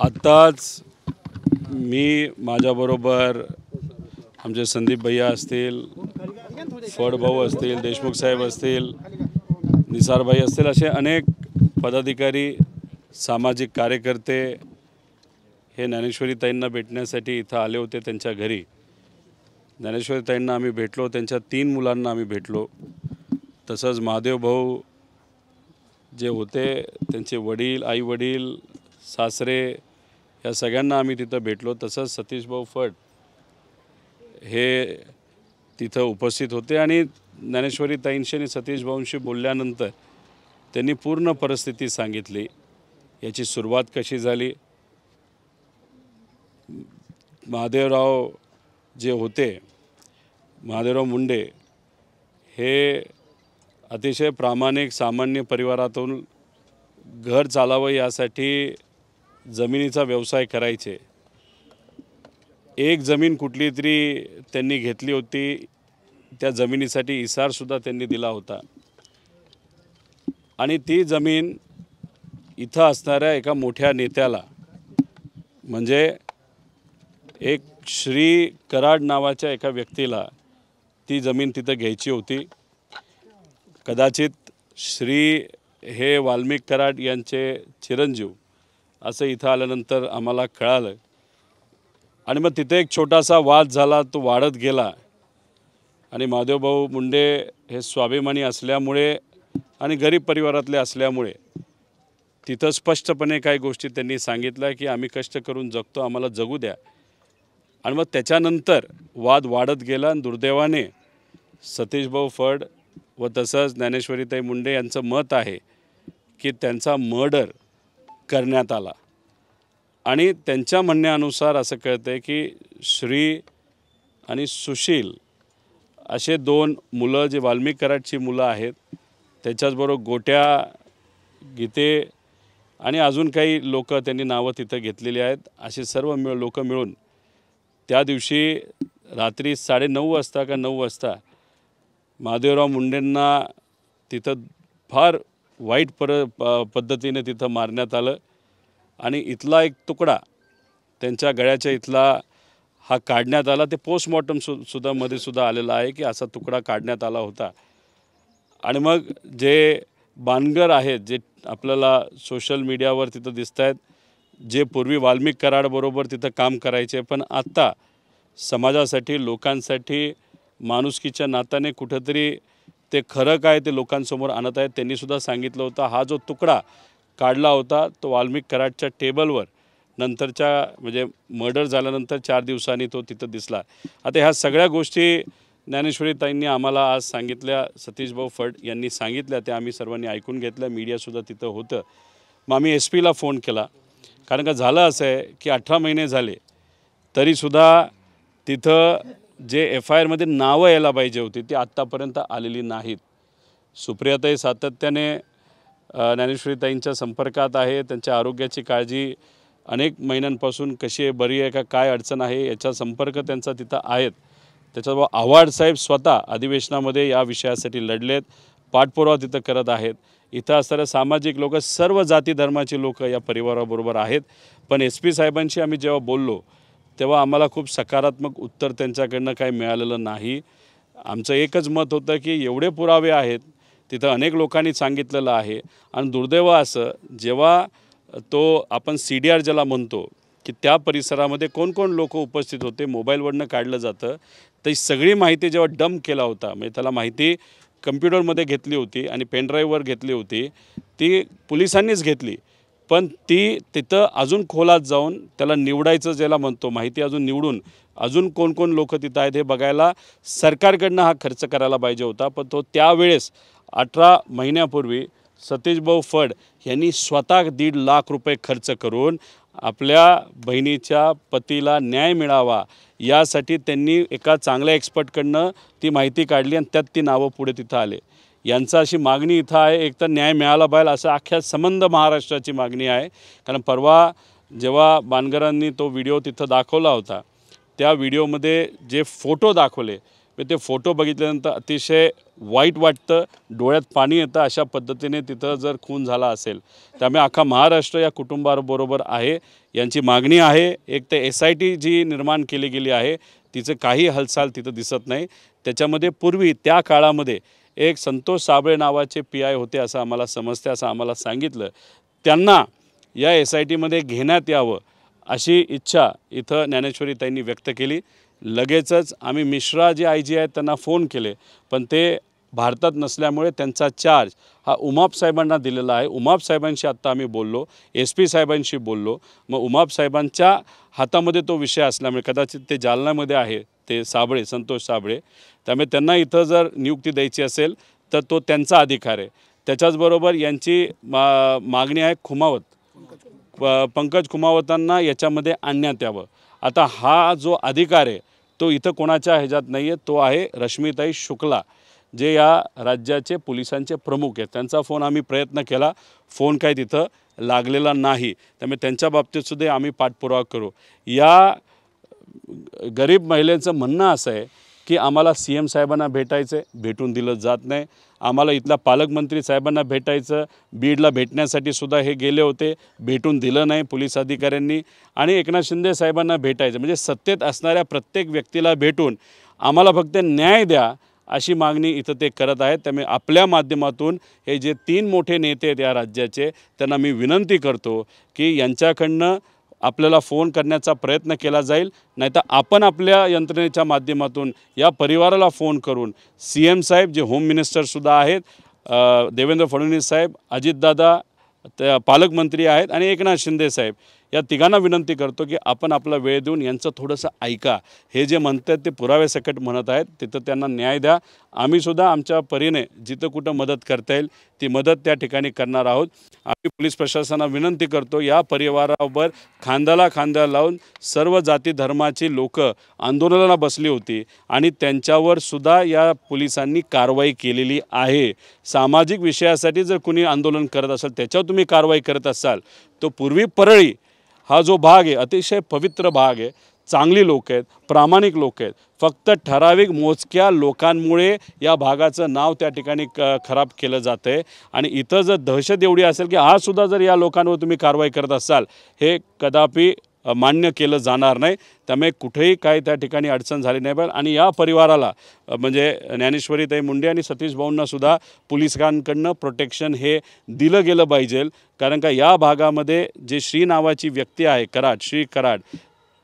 आत्ताच मी माझ्याबरोबर आमचे संदीप भैया असतील, फडभाऊ असतील, देशमुख साहेब असतील, निसार भाई असतील, असे अनेक पदाधिकारी, सामाजिक कार्यकर्ते हे ज्ञानेश्वरी ताईंना भेटण्यासाठी इथं आले होते. त्यांच्या घरी ज्ञानेश्वरी ताईंना आम्ही भेटलो, त्यांच्या 3 मुलांना आम्ही भेटलो. तसंच महादेव भाऊ जे होते त्यांचे वडील, आई वडील, सासरे या सगळ्यांना आम्ही तिथं भेटलो. तसंच सतीश भाऊ फड हे तिथं उपस्थित होते आणि ज्ञानेश्वरी ताईंशी आणि सतीश भाऊंशी बोलल्यानंतर त्यांनी पूर्ण परिस्थिती सांगितली. याची सुरुवात कशी झाली. महादेवराव जे होते, महादेवराव मुंडे हे अतिशय प्रामाणिक सामान्य परिवारातून घर चालावं यासाठी जमिनीचा व्यवसाय करायचे. एक जमीन कुठली तरी त्यांनी घेतली होती, त्या जमिनीसाठी इसारसुद्धा त्यांनी दिला होता आणि ती जमीन इथं असणाऱ्या एका मोठ्या नेत्याला म्हणजे एक श्री कराड नावाच्या एका व्यक्तीला ती जमीन तिथं घ्यायची होती. कदाचित श्री हे वाल्मिक कराड यांचे चिरंजीव असं इथं आल्यानंतर आम्हाला कळालं आणि मग तिथे एक छोटासा वाद झाला. तो वाढत गेला आणि महादेवभाऊ मुंडे हे स्वाभिमानी असल्यामुळे आणि गरीब परिवारातले असल्यामुळे तिथं स्पष्टपणे काही गोष्टी त्यांनी सांगितल्या की आम्ही कष्ट करून जगतो, आम्हाला जगू द्या. आणि मग त्याच्यानंतर वाद वाढत गेला आणि दुर्दैवाने सतीशभाऊ फड व तसंच ज्ञानेश्वरीताई मुंडे यांचं मत आहे की त्यांचा मर्डर करण्यात आला आणि त्यांच्या म्हणण्यानुसार असं कळतं आहे की श्री आणि सुशील असे 2 मुलं जे वाल्मिक कराडची मुलं आहेत, त्याच्याचबरोबर गोट्या, गीते आणि अजून काही लोक त्यांनी नावं तिथं घेतलेली आहेत. असे सर्व लोक मिळून त्या दिवशी रात्री 9:30 वाजता का 9 वाजता महादेवराव मुंडेंना तिथं फार वाईट पद्धतीने तिथं मारण्यात आलं आणि इथला एक तुकडा त्यांच्या गळ्याच्या इथला हा काढण्यात आला. ते पोस्टमॉर्टम सुद्धा आलेला आहे की असा तुकडा काढण्यात आला होता. आणि मग जे बाणगर आहेत, जे आपल्याला सोशल मीडियावर तिथं दिसत आहेत, जे पूर्वी वाल्मिक कराडबरोबर तिथं काम करायचे पण आत्ता समाजासाठी, लोकांसाठी, माणुसकीच्या नात्याने कुठंतरी ते खरं काय ते लोकांसमोर आणत आहेत. त्यांनीसुद्धा सांगितलं होतं हा जो तुकडा काढला होता तो वाल्मिक कराडच्या टेबलवर नंतरच्या म्हणजे मर्डर झाल्यानंतर 4 दिवसांनी तो तिथं दिसला. आता ह्या सगळ्या गोष्टी ज्ञानेश्वरीताईंनी आम्हाला आज सांगितल्या, सतीशभाऊ फड यांनी सांगितल्या, त्या आम्ही सर्वांनी ऐकून घेतल्या. मीडियासुद्धा तिथं होतं. मग आम्ही SP ला फोन केला, कारण का झालं असं आहे की 18 महिने झाले तरीसुद्धा तिथं जे FIRमध्ये नावं यायला पाहिजे होती ती आत्तापर्यंत आलेली नाहीत. सुप्रियाताई सातत्याने ज्ञानेश्वरीताईंच्या संपर्कात आहे. त्यांच्या आरोग्याची काळजी अनेक महिन्यांपासून कशी आहे, बरी आहे का, काय अडचण आहे याचा संपर्क त्यांचा तिथं आहेत. त्याच्यावर आव्हाड साहेब स्वतः अधिवेशनामध्ये या विषयासाठी लढलेत, पाठपुरावा तिथं करत आहेत. इथं असणारे सामाजिक लोक, सर्व जाती धर्माची लोक या परिवाराबरोबर आहेत. पण SP साहेबांशी आम्ही जेव्हा बोललो तेव्हा आम्हाला खूप सकारात्मक उत्तर त्यांच्याकडनं काही मिळालेलं नाही. आमचं एकच मत होतं की एवढे पुरावे आहेत, तिथं अनेक लोकांनी सांगितलेलं आहे आणि दुर्दैव असं जेव्हा तो आपण CDR ज्याला म्हणतो की त्या परिसरामध्ये कोण कोण लोक उपस्थित होते, मोबाईलवरनं काढलं जातं, तर सगळी माहिती जेव्हा डंप केला होता, म्हणजे त्याला माहिती कम्प्युटरमध्ये घेतली होती आणि पेनड्राईव्हवर घेतली होती, ती पोलिसांनीच घेतली. पण ती तिथं अजून खोलात जाऊन त्याला निवडायचं ज्याला म्हणतो, माहिती अजून निवडून अजून कोण कोण लोक तिथं आहेत हे बघायला सरकारकडनं हा खर्च करायला पाहिजे होता. पण तो त्यावेळेस 18 महिन्यापूर्वी सतीशभाऊ फड यांनी स्वतः 1.5 लाख रुपये खर्च करून आपल्या बहिणीच्या पतीला न्याय मिळावा यासाठी त्यांनी एका चांगल्या एक्सपर्टकडनं ती माहिती काढली आणि त्यात ती नावं पुढे तिथं आले. यांचं अशी मागणी इथं आहे, एक तर न्याय मिळाला पाहिजे असं अख्ख्या संबंध महाराष्ट्राची मागणी आहे. कारण परवा जेव्हा बाणगरांनी तो व्हिडिओ तिथं दाखवला होता, त्या व्हिडिओमध्ये जे फोटो दाखवले ते फोटो बघितल्यानंतर अतिशय वाईट वाटतं, डोळ्यात पाणी येतं. अशा पद्धतीने तिथं जर खून झाला असेल, त्यामुळे अख्खा महाराष्ट्र या कुटुंबाबरोबर आहे. यांची मागणी आहे, एक तर SIT जी निर्माण केली गेली आहे तिचं काही हालचाल तिथं दिसत नाही. त्याच्यामध्ये पूर्वी त्या काळामध्ये एक संतोष साबळे नावाचे PI होते असं आम्हाला समजते, असं आम्हाला सांगितलं. त्यांना या SITमध्ये घेण्यात यावं अशी इच्छा इथं ज्ञानेश्वरीताईंनी व्यक्त केली. लगेचच आम्ही मिश्रा जे IG आहेत त्यांना फोन केले, पण ते भारतात नसल्यामुळे त्यांचा चार्ज हा उमाप साहेबांना दिलेला आहे. उमाप साहेबांशी आत्ता आम्ही बोललो, SP साहेबांशी बोललो. मग उमाप साहेबांच्या हातामध्ये तो विषय असल्यामुळे कदाचित ते जालन्यामध्ये आहे, ते साबळे, संतोष साबळे, त्यामुळे त्यांना इथं जर नियुक्ती द्यायची असेल तर तो त्यांचा अधिकार आहे. त्याच्याचबरोबर यांची मागणी आहे खुमावत, पंकज खुमावतांना याच्यामध्ये आणण्यात यावं. आता हा जो अधिकार आहे तो इथं कोणाच्या ह्याच्यात नाही आहे, तो आहे रश्मिताई शुक्ला, जे या राज्याचे पोलिसांचे प्रमुख आहेत. त्यांचा फोन आम्ही प्रयत्न केला, फोन काय तिथं लागलेला नाही. त्यामुळे त्यांच्या बाबतीतसुद्धा आम्ही पाठपुरावा करू. या गरीब महिलेचं म्हणणं असं आहे की आम्हाला CM साहेबांना भेटायचं आहे, भेटून दिलं जात नाही. आम्हाला इथला पालकमंत्री साहेबांना भेटायचं, बीडला भेटण्यासाठी सुद्धा हे गेले होते, भेटून दिलं नाही पोलीस अधिकाऱ्यांनी. आणि एकनाथ शिंदे साहेबांना भेटायचं, म्हणजे सत्तेत असणाऱ्या प्रत्येक व्यक्तीला भेटून आम्हाला फक्त न्याय द्या अशी मागणी इथं ते करत आहेत. त्यामुळे आपल्या माध्यमातून हे जे 3 मोठे नेते आहेत या राज्याचे, त्यांना मी विनंती करतो की यांच्याकडनं आपल्याला फोन करण्याचा प्रयत्न केला जाईल, नाहीतर आपण आपल्या यंत्रणेच्या माध्यमातून या परिवाराला फोन करून CM साहेब जे होम मिनिस्टरसुद्धा आहेत, देवेंद्र फडणवीस साहेब, अजितदादा पालकमंत्री आहेत आणि एकनाथ शिंदे साहेब, या तिघांना विनंती करतो की आपण आपला वेळ देऊन यांचं थोडंसं ऐका. हे जे म्हणतात ते पुराव्यासकट म्हणत आहेत, तिथं त्यांना न्याय द्या. आम्हीसुद्धा आमच्या परीने जिथं कुठं मदत करता येईल ती मदत त्या ठिकाणी करणार आहोत. आम्ही पोलीस प्रशासनाला विनंती करतो, या परिवारावर खांद्याला खांदा लावून सर्व जाती धर्माची लोक आंदोलनाला बसली होती आणि त्यांच्यावर सुद्धा या पोलिसांनी कारवाई केलेली आहे. सामाजिक विषयासाठी जर कुणी आंदोलन करत असेल, त्याच्यावर तुम्ही कारवाई करत असाल, तो पूर्वी परळी हा जो भाग आहे अतिशय पवित्र भाग आहे, चांगली लोक आहेत, प्रामाणिक लोक आहेत. फक्त ठराविक मोजक्या लोकांमुळे या भागाचं नाव त्या ठिकाणी खराब केलं जातं आहे. आणि इथं जर दहशत एवढी असेल की आजसुद्धा जर या लोकांवर तुम्ही कारवाई करत असाल, हे कदापि मान्य केलं जाणार नाही. त्यामुळे कुठेही काय त्या ठिकाणी अडचण झाली नाही पाहिजे. आणि या परिवाराला म्हणजे ज्ञानेश्वरीताई मुंडे आणि सतीश भाऊंनासुद्धा पोलिसांकडनं प्रोटेक्शन हे दिलं गेलं पाहिजे. कारण का या भागामध्ये जे श्री नावाची व्यक्ती आहे, कराड, श्री कराड,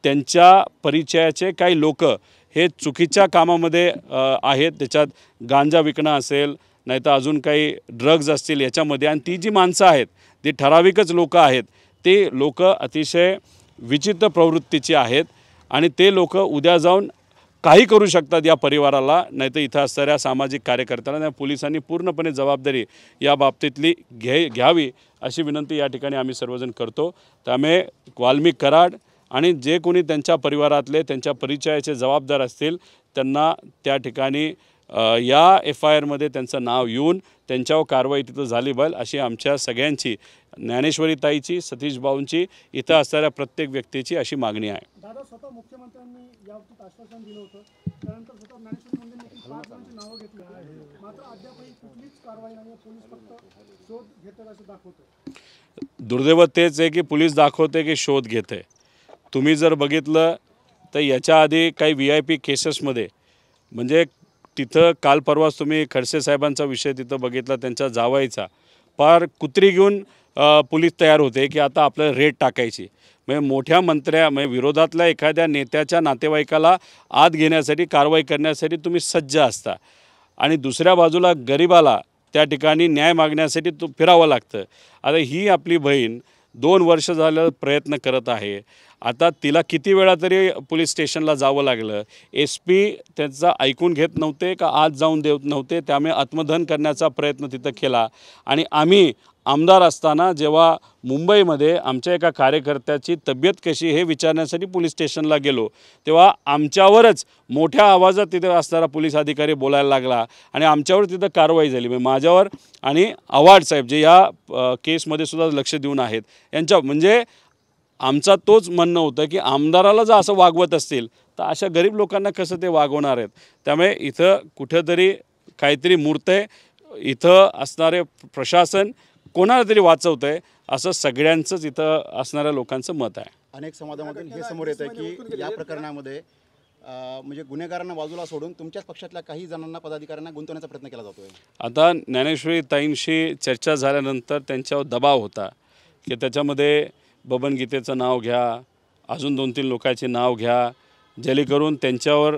त्यांच्या परिचयाचे काही लोक हे चुकीच्या कामामध्ये आहेत. त्याच्यात गांजा विकणं असेल, नाहीतर अजून काही ड्रग्ज असतील याच्यामध्ये. आणि ती जी माणसं आहेत ती ठराविकच लोक आहेत. ते लोक अतिशय विचित्र प्रवृत्तीची आहेत आणि ते लोक उद्या जाऊन काही करू शकतात या परिवाराला, नाहीतर इथं असणाऱ्या सामाजिक कार्यकर्त्यांना. पोलिसांनी पूर्णपणे जबाबदारी या बाबतीतली घ्यावी अशी विनंती या ठिकाणी आम्ही सर्वजण करतो. त्यामुळे वाल्मिक कराड आणि जे कोणी त्यांच्या परिवारातले त्यांच्या परिचयाचे जबाबदार असतील त्यांना त्या ठिकाणी या FIRमध्ये त्यांचं नाव येऊन त्यांच्यावर कारवाई तिथं झाली पाहिजे अशी आमच्या सगळ्यांची, ज्ञानेश्वरीताईची, सतीश भाऊंची, इथं असणाऱ्या प्रत्येक व्यक्तीची अशी मागणी आहे. दादा, स्वतः मुख्यमंत्र्यांनी याबाबतीत आश्वासन दिलं होतं, त्यानंतर स्वतः ज्ञानेश्वरी मुंडेंनी 5 जणांची नावं घेतली आहे, मात्र अद्यापही कुठलीच कारवाई नाही. पोलीस फक्त शोध घेतात असं दाखवतं. दुर्दैव तेच आहे की पोलीस दाखवते की शोध घेते. तुम्ही जर बघितलं तर याच्या आधी काही VIP केसेसमध्ये, म्हणजे तिथं काल परवाच तुम्ही खडसे साहेबांचा विषय तिथं बघितला, त्यांच्या जावाईचा पार कुत्री घेऊन पोलीस तयार होते की आता आपल्याला रेड टाकायची. म्हणजे मोठ्या मंत्र्या, म्हणजे विरोधातल्या एखाद्या नेत्याच्या नातेवाईकाला आत घेण्यासाठी, कारवाई करण्यासाठी तुम्ही सज्ज असता आणि दुसऱ्या बाजूला गरिबाला त्या ठिकाणी न्याय मागण्यासाठी तो फिरावं लागतं. आता ही आपली बहीण 2 वर्ष झालं प्रयत्न करत आहे. आता तिला किती वेळा तरी पोलीस स्टेशनला जावं लागलं. SP त्यांचा ऐकून घेत नव्हते का आत जाऊन देत नव्हते. त्यामुळे आत्मदहन करण्याचा प्रयत्न तिथं केला. आणि आम्ही आमदार असताना जेव्हा मुंबईमध्ये आमच्या एका कार्यकर्त्याची तब्येत कशी हे विचारण्यासाठी पोलीस स्टेशनला गेलो, तेव्हा आमच्यावरच मोठ्या आवाजात तिथं असणारा पोलीस अधिकारी बोलायला लागला आणि आमच्यावर तिथं कारवाई झाली. म्हणजे माझ्यावर आणि आव्हाड साहेब जे या केसमध्ये सुद्धा लक्ष देऊन आहेत यांच्या, म्हणजे आमचा तोच म्हणणं होतं की आमदाराला जर असं वागवत असतील तर अशा गरीब लोकांना कसं ते वागवणार आहेत. त्यामुळे इथं कुठेतरी काहीतरी मूर्त आहे, इथं असणारे प्रशासन कोणाला तरी वाचवतं आहे असं सगळ्यांचंच इथं असणाऱ्या लोकांचं मत आहे. अनेक समाजामधून हे समोर येतं की या प्रकरणामध्ये म्हणजे गुन्हेगारांना बाजूला सोडून तुमच्याच पक्षातल्या काही जणांना पदाधिकाऱ्यांना गुंतवण्याचा प्रयत्न केला जातोय. आता ज्ञानेश्वरी ताईंशी चर्चा झाल्यानंतर त्यांच्यावर दबाव होता की त्याच्यामध्ये बबन गीतेचं नाव घ्या, अजून 2-3 लोकांचे नाव घ्या, जेणेकरून त्यांच्यावर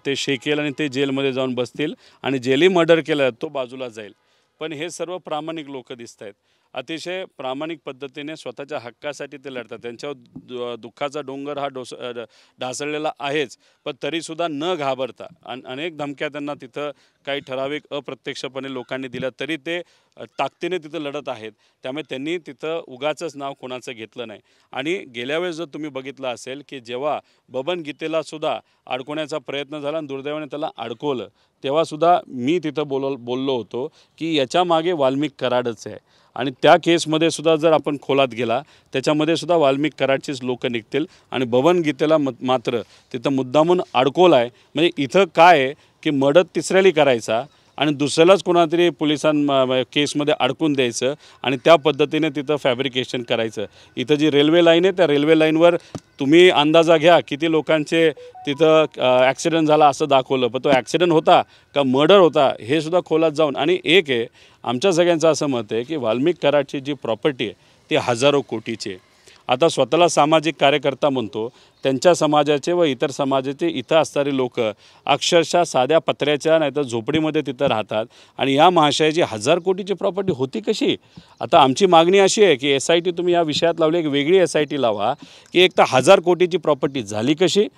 ते शेकेल आणि ते जेलमध्ये जाऊन बसतील आणि जेली मर्डर केलं तो बाजूला जाईल. पण हे सर्व प्रामाणिक लोक दिसत आहेत, अतिशय प्रामाणिक पद्धतीने स्वतःच्या हक्कासाठी ते लढतात. त्यांच्यावर दुःखाचा डोंगर हा ढासळलेला आहेच, पण तरीसुद्धा न घाबरता अनेक धमक्या त्यांना तिथं काही ठराविक अप्रत्यक्षपणे लोकांनी दिल्या तरी ते ताकदीने तिथं लढत आहेत. त्यामुळे त्यांनी तिथं उगाचंच नाव कोणाचं घेतलं नाही. आणि गेल्या वेळेस जर तुम्ही बघितलं असेल की जेव्हा बबन गीतेलासुद्धा अडकवण्याचा प्रयत्न झाला आणि दुर्दैवाने त्याला अडकवलं, तेव्हासुद्धा मी तिथं बोललो होतो की याच्या मागे वाल्मिक कराडच आहे. आणि त्या केसमध्ये सुद्धा जर आपण खोलात गेला त्याच्यामध्ये सुद्धा वाल्मिक कराडचीच लोक निघतील आणि बबन गीतेला मात्र तिथं मुद्दामून अडकवलं आहे. म्हणजे इथं काय आहे की मर्डर तिसऱ्याला करायचा आणि दुसऱ्यालाच कोणातरी केसमध्ये अडकून द्यायचं आणि त्या पद्धतीने तिथं फॅब्रिकेशन करायचं. इथं जी रेल्वे लाईन आहे त्या रेल्वे लाईनवर तुम्ही अंदाजा घ्या किती लोकांचे तिथं ॲक्सिडेंट झाला असं दाखवलं, पण तो ॲक्सिडेंट होता का मर्डर होता हे सुद्धा खोलात जाऊन. आणि एक आहे आमच्या सगळ्यांचं असं मत आहे की वाल्मिक कराडची जी प्रॉपर्टी आहे ती हजारो कोटीची आहे. आता स्वतःला सामाजिक कार्यकर्ता म्हणतो, त्यांच्या समाजाचे व इतर समाजाचे इथं असणारे लोक अक्षरशः साध्या पत्र्याच्या नाही तर झोपडीमध्ये तिथं राहतात आणि या महाशयाची 1000 कोटीची प्रॉपर्टी होती कशी. आता आमची मागणी अशी आहे की SIT तुम्ही या विषयात लावली, एक वेगळी SIT लावा की एक तर 1000 कोटीची प्रॉपर्टी झाली कशी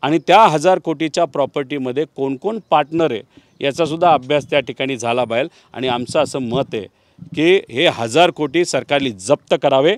आणि त्या 1000 कोटीच्या प्रॉपर्टीमध्ये कोण कोण पार्टनर आहे याचासुद्धा अभ्यास त्या ठिकाणी झाला पाहिजे. आणि आमचं असं मत आहे की हे 1000 कोटी सरकारने जप्त करावे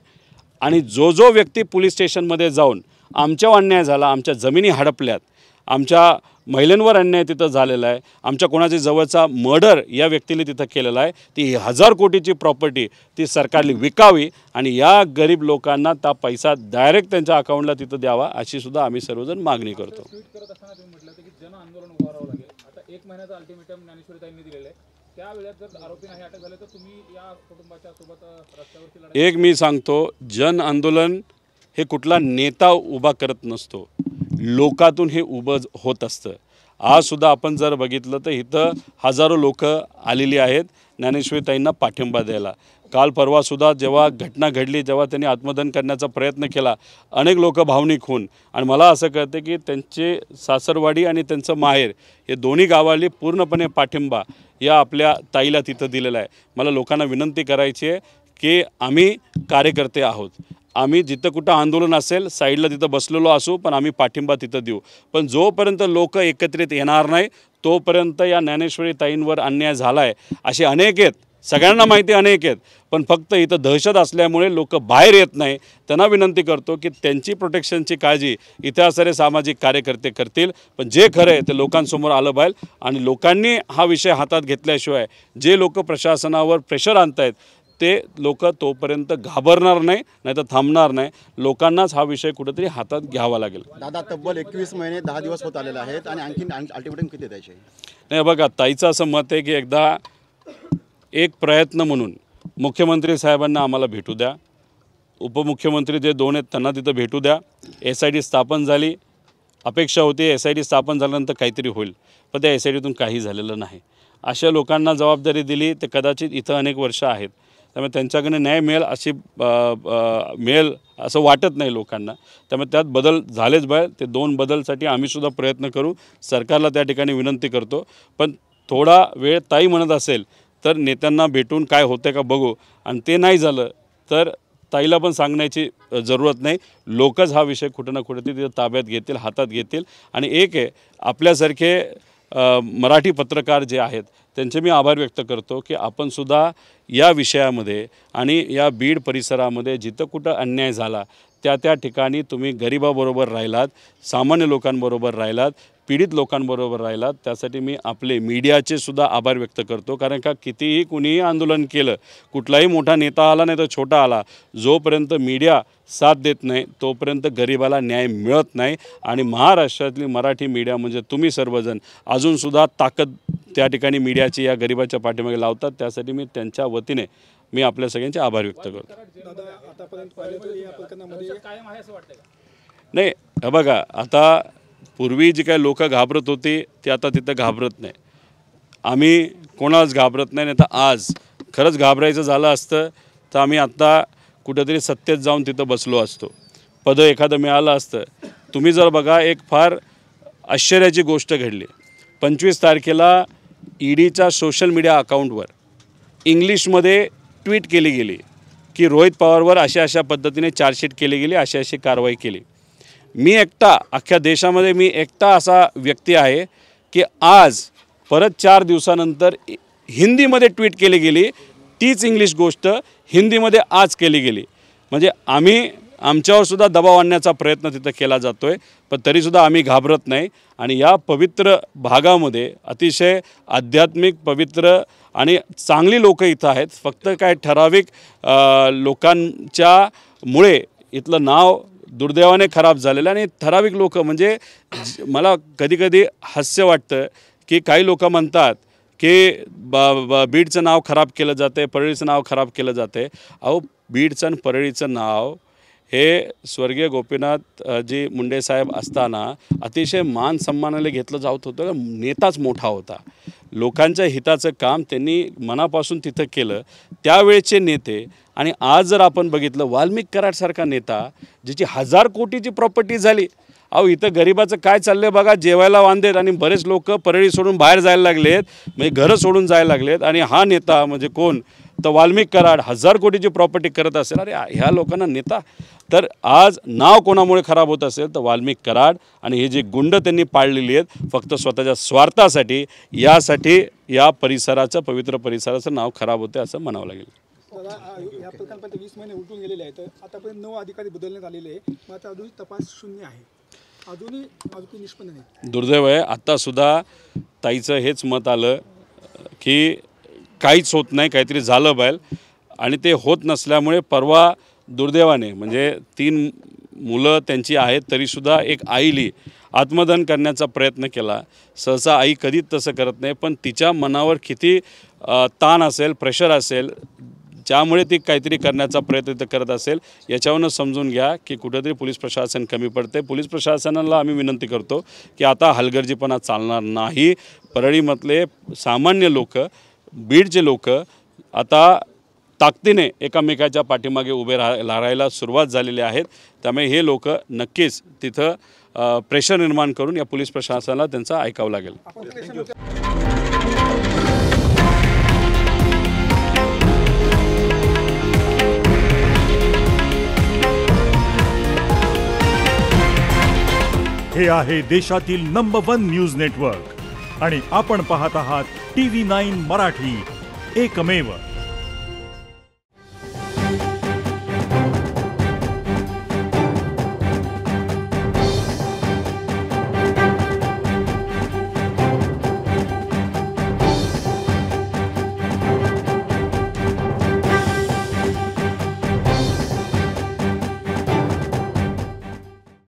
आणि जो व्यक्ती पोलीस स्टेशनमध्ये जाऊन आमच्यावर अन्याय झाला, आमच्या जमिनी हडपल्यात, आमच्या महिलांवर अन्याय तिथं झालेला आहे, आमच्या कोणाच्या जवळचा मर्डर या व्यक्तीने तिथं केलेला आहे, ती 1000 कोटीची प्रॉपर्टी ती सरकारने विकावी आणि या गरीब लोकांना त्या पैसा डायरेक्ट त्यांच्या अकाउंटला तिथं द्यावा अशी सुद्धा आम्ही सर्वजण मागणी करतो. ट्विट करत असताना तुम्ही म्हटलं की जन आंदोलन उभारावं लागेल. आता 1 महिन्याचा अल्टिमेटम ज्ञानेश्वरीताईंनी दिलेलं आहे. त्या वेळेत जर आरोपी नाही अटक झाले तर तुम्ही या कुटुंबाच्या सोबत रस्त्यावरती लढा. एक मी सांगतो, जन आंदोलन हे कुठला नेता उभा करत नसतो, लोकातून हे उभं होत असतं. आजसुद्धा आपण जर बघितलं तर इथं हजारो लोक आलेली आहेत ज्ञानेश्वरीताईंना पाठिंबा द्यायला. काल परवासुद्धा जेव्हा घटना घडली तेव्हा त्यांनी आत्मदहन करण्याचा प्रयत्न केला, अनेक लोक भावनिक होऊन. आणि मला असं कळतं की त्यांचे सासरवाडी आणि त्यांचं माहेर हे दोन्ही गावाली पूर्णपणे पाठिंबा या आपल्या ताईला तिथं दिलेला आहे. मला लोकांना विनंती करायची आहे की आम्ही कार्यकर्ते आहोत, आम्ही जिथं कुठं आंदोलन असेल साईडला तिथं बसलेलो असू, पण आम्ही पाठिंबा तिथं देऊ. पण जोपर्यंत लोक एकत्रित येणार नाही तोपर्यंत या ज्ञानेश्वरीताईंवर अन्याय झाला आहे असे अनेक आहेत, सगळ्यांना माहिती अनेक आहेत, पण फक्त इथं दहशत असल्यामुळे लोक बाहेर येत नाही. त्यांना विनंती करतो की त्यांची प्रोटेक्शनची काळजी इथे असणारे सामाजिक कार्यकर्ते करतील. पण जे खरं आहे ते लोकांसमोर आलं पाहिजे आणि लोकांनी हा विषय हातात घेतल्याशिवाय जे लोक प्रशासनावर प्रेशर आणत आहेत ते लोक तोपर्यंत घाबरणार नाही, नाही तर थांबणार नाही. लोकांनाच हा विषय कुठेतरी हातात घ्यावा लागेल. दादा तब्बल 21 महिने 10 दिवस होत आलेले आहेत आणि आणखीन अल्टिमेटम किती द्यायचे? नाही बघा, ताईचं असं मत आहे की एकदा एक प्रयत्न म्हणून मुख्यमंत्री साहेबांना आम्हाला भेटू द्या, उपमुख्यमंत्री जे 2 आहेत त्यांना तिथं भेटू द्या. SIT स्थापन झाली, अपेक्षा होती SIT स्थापन झाल्यानंतर काहीतरी होईल, पण त्या SITतून काही झालेलं नाही. अशा लोकांना जबाबदारी दिली ते कदाचित इथं अनेक वर्ष आहेत, त्यामुळे त्यांच्याकडे न्याय मिळेल असं वाटत नाही लोकांना. त्यामुळे त्यात बदल झालेच पाहिजे. ते 2 बदलसाठी आम्हीसुद्धा प्रयत्न करू, सरकारला त्या ठिकाणी विनंती करतो. पण थोडा वेळ ताई म्हणत असेल तर नेत्यांना भेटून काय होतं का बघू, आणि ते नाही झालं तर ताईला पण सांगण्याची जरूरत नाही. लोकच हा विषय कुठं ना कुठे तिथे ताब्यात घेतील, हातात घेतील. आणि एक आहे आपल्यासारखे मराठी पत्रकार जे आहेत त्यांचे मी आभार व्यक्त करतो की आपणसुद्धा या विषयामध्ये आणि या बीड परिसरामध्ये जिथं कुठं अन्याय झाला त्या ठिकाणी तुम्ही गरिबाबरोबर राहिलात, सामान्य लोकांबरोबर राहिलात. पीडित लोकांबरोबर राहिलात त्यासाठी मी आपले मीडियाचे सुद्धा आभार व्यक्त करतो. कारण का कितीही कुणीही आंदोलन केलं, कुठलाही मोठा नेता आला नाही तर छोटा आला, जोपर्यंत मीडिया साथ देत नाही तोपर्यंत गरिबाला न्याय मिळत नाही. आणि महाराष्ट्रातली मराठी मीडिया म्हणजे तुम्ही सर्वजण अजूनसुद्धा ताकद त्या ठिकाणी मीडियाची या गरिबाच्या पाठीमागे लावतात. त्यासाठी मी त्यांच्या वतीने मी आपल्या सगळ्यांचे आभार व्यक्त करतो. आतापर्यंत पाहिलं तर या प्रकरणामध्ये कायम आहे असं वाटतंय का? नाही, हे बघा, आता पूर्वी जी काही लोक घाबरत होती ते आता तिथं घाबरत नाही. आम्ही कोणालाच घाबरत नाही. नाही तर आज खरंच घाबरायचं झालं असतं तर आम्ही आत्ता कुठेतरी सत्तेत जाऊन तिथं बसलो असतो, पद एखादं मिळालं असतं. तुम्ही जर बघा, एक फार आश्चर्याची गोष्ट घडली. 25 तारखेला ईडीच्या सोशल मीडिया अकाउंटवर इंग्लिशमध्ये ट्विट केली गेली की रोहित पवारवर अशा पद्धतीने चार्जशीट केली गेली, अशी कारवाई केली. मी एकटा अख्ख्या देशामध्ये मी एकटा असा व्यक्ती आहे की आज परत 4 दिवसानंतर हिंदीमध्ये ट्विट केली गेली, तीच इंग्लिश गोष्ट हिंदीमध्ये आज केली गेली. म्हणजे आम्ही आमच्यावर सुद्धा दबाव आणण्याचा प्रयत्न तिथं केला जातो आहे, पण तरीसुद्धा आम्ही घाबरत नाही. आणि या पवित्र भागामध्ये अतिशय आध्यात्मिक पवित्र आणि चांगली लोकं इथं आहेत. फक्त काय ठराविक लोकांच्यामुळे इथलं नाव दुर्दैवाने खराब झालेलं. आणि ठराविक लोक म्हणजे मला कधीकधी हास्य वाटतं की काही लोक म्हणतात की बीडचं नाव खराब केलं जातं आहे, परळीचं नाव खराब केलं जातं आहे. अहो, बीडचं आणि परळीचं नाव हे स्वर्गीय गोपीनाथ जी मुंडे साहेब असताना अतिशय मान सन्मानाने घेतलं जात होतं. नेताच मोठा होता, लोकांच्या हिताचं काम त्यांनी मनापासून तिथं केलं, त्यावेळेचे नेते. आणि आज जर आपण बघितलं, वाल्मिक कराडसारखा नेता ज्याची 1000 कोटीची प्रॉपर्टी झाली. अहो, इथं गरिबाचं काय चाललं बघा, जेवायला वांदेत आणि बरेच लोक परळी सोडून बाहेर जायला लागलेत, म्हणजे घरं सोडून जायला लागलेत. आणि हा नेता म्हणजे कोण, तर वाल्मिक कराड 1000 कोटीची प्रॉपर्टी करत असेल. अरे ह्या लोकांना नेता. तर आज नाव कोणामुळे खराब होत असेल तर वाल्मिक कराड आणि हे जे गुंड त्यांनी पाळलेली आहेत फक्त स्वतःच्या स्वार्थासाठी, यासाठी या परिसराचं, पवित्र परिसराचं नाव खराब होते असं म्हणावं लागेल. या प्रकरणापर्यंत 20 महिने उलटून गेलेले आहेत. आतापर्यंत 9 अधिकारी बदलण्यात आलेले आहे, मात्र अजूनही तपास शून्य आहे, अजूनही निष्पन्न नाही. दुर्दैव आहे. आत्तासुद्धा ताईचं हेच मत आलं की काहीच होत नाही, काहीतरी झालं पाहिजे. आणि ते होत नसल्यामुळे परवा दुर्दैवाने म्हणजे 3 मुलं त्यांची आहेत तरीसुद्धा एक आईली आत्मदहन करण्याचा प्रयत्न केला. सहसा आई कधीच तसं करत नाही, पण तिच्या मनावर किती ताण असेल, प्रेशर असेल, ज्यामुळे ती काहीतरी करण्याचा प्रयत्न करत असेल. याच्यावरून समजून घ्या की कुठेतरी पोलीस प्रशासन कमी पडते. पोलीस प्रशासनाला आम्ही विनंती करतो की आता हलगर्जीपणा चालणार नाही. परळीमधले सामान्य लोक, बीडचे लोक आता ताकदीने एकमेकाच्या पाठीमागे उभे राहायला सुरुवात झालेली आहेत. त्यामुळे हे लोक नक्कीच तिथं प्रेशर निर्माण करून या पोलीस प्रशासनाला त्यांचं ऐकावं लागेल. हे आहे देशातील नंबर 1 न्यूज नेटवर्क आणि आपण पाहत आहात TV9 मराठी, एकमेव.